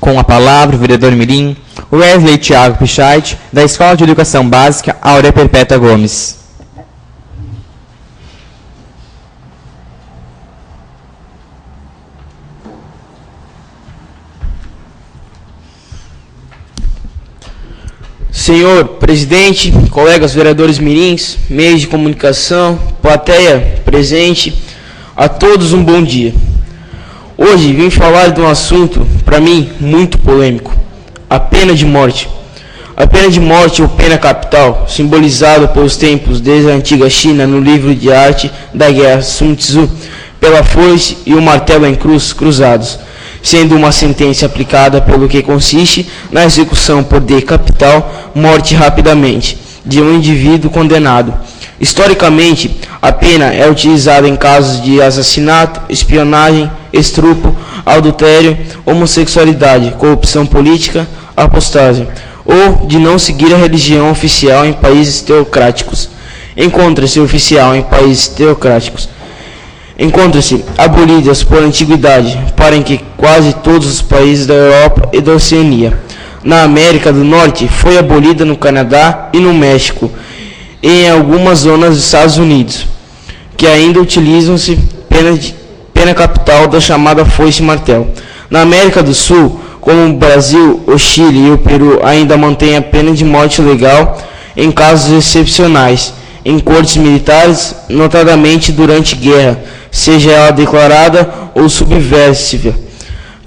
Com a palavra, o vereador Mirim, Wesley Thiago Pichait, da Escola de Educação Básica Áurea Perpétua Gomes. Senhor presidente, colegas vereadores mirins, meios de comunicação, plateia presente, a todos um bom dia. Hoje vim falar de um assunto, para mim, muito polêmico: a pena de morte. A pena de morte ou pena capital, simbolizada pelos tempos desde a antiga China no livro de arte da guerra Sun Tzu, pela foice e o martelo em cruz cruzados, sendo uma sentença aplicada pelo que consiste na execução por de capital, morte rapidamente, de um indivíduo condenado. Historicamente, a pena é utilizada em casos de assassinato, espionagem, estupro, adultério, homossexualidade, corrupção política, apostasia, ou de não seguir a religião oficial em países teocráticos. Encontra-se oficial em países teocráticos. Encontram-se abolidas por antiguidade, para em que quase todos os países da Europa e da Oceania. Na América do Norte, foi abolida no Canadá e no México, e em algumas zonas dos Estados Unidos, que ainda utilizam-se pena capital da chamada foice e martelo. Na América do Sul, como o Brasil, o Chile e o Peru ainda mantêm a pena de morte legal em casos excepcionais, em cortes militares, notadamente durante guerra, seja ela declarada ou subversiva,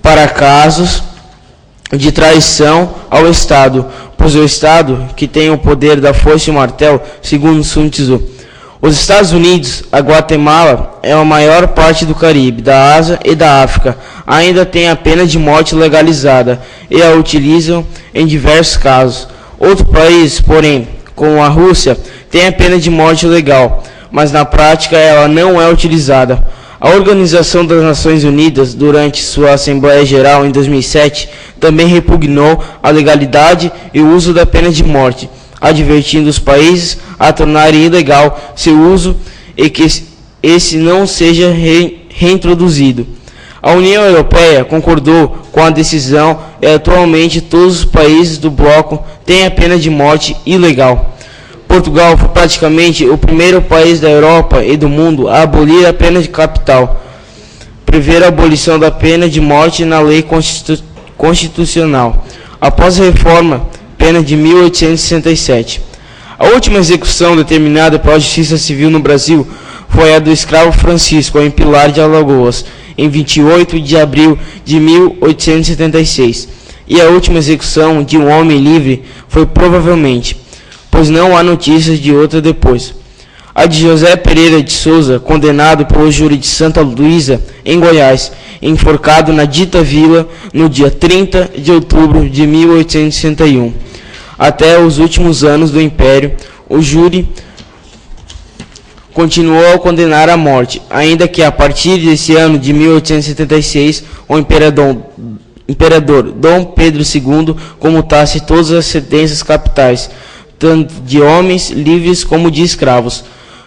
para casos de traição ao Estado, pois o Estado que tem o poder da foice e martelo, segundo Sun Tzu. Os Estados Unidos, a Guatemala, é a maior parte do Caribe, da Ásia e da África, ainda tem a pena de morte legalizada e a utilizam em diversos casos. Outro país, porém, como a Rússia, tem a pena de morte legal, mas na prática ela não é utilizada. A Organização das Nações Unidas, durante sua Assembleia Geral em 2007, também repugnou a legalidade e o uso da pena de morte, advertindo os países a tornarem ilegal seu uso e que esse não seja reintroduzido. A União Europeia concordou com a decisão e atualmente todos os países do bloco têm a pena de morte ilegal. Portugal foi praticamente o primeiro país da Europa e do mundo a abolir a pena de capital, prever a abolição da pena de morte na lei constitucional, após a reforma pena de 1867. A última execução determinada pela Justiça Civil no Brasil foi a do escravo Francisco, em Pilar de Alagoas, em 28 de abril de 1876. E a última execução de um homem livre foi provavelmente, pois não há notícias de outra depois, a de José Pereira de Souza, condenado pelo júri de Santa Luísa, em Goiás, enforcado na dita vila no dia 30 de outubro de 1861. Até os últimos anos do Império, o júri continuou a condenar à morte, ainda que a partir desse ano de 1876, o imperador Dom Pedro II comutasse todas as sentenças capitais, tanto de homens livres como de escravos.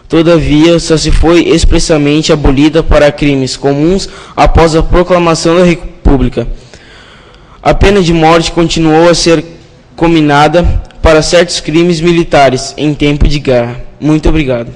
Todavia, só se foi expressamente abolida para crimes comuns após a proclamação da República. A pena de morte continuou a ser combinada para certos crimes militares em tempo de guerra. Muito obrigado.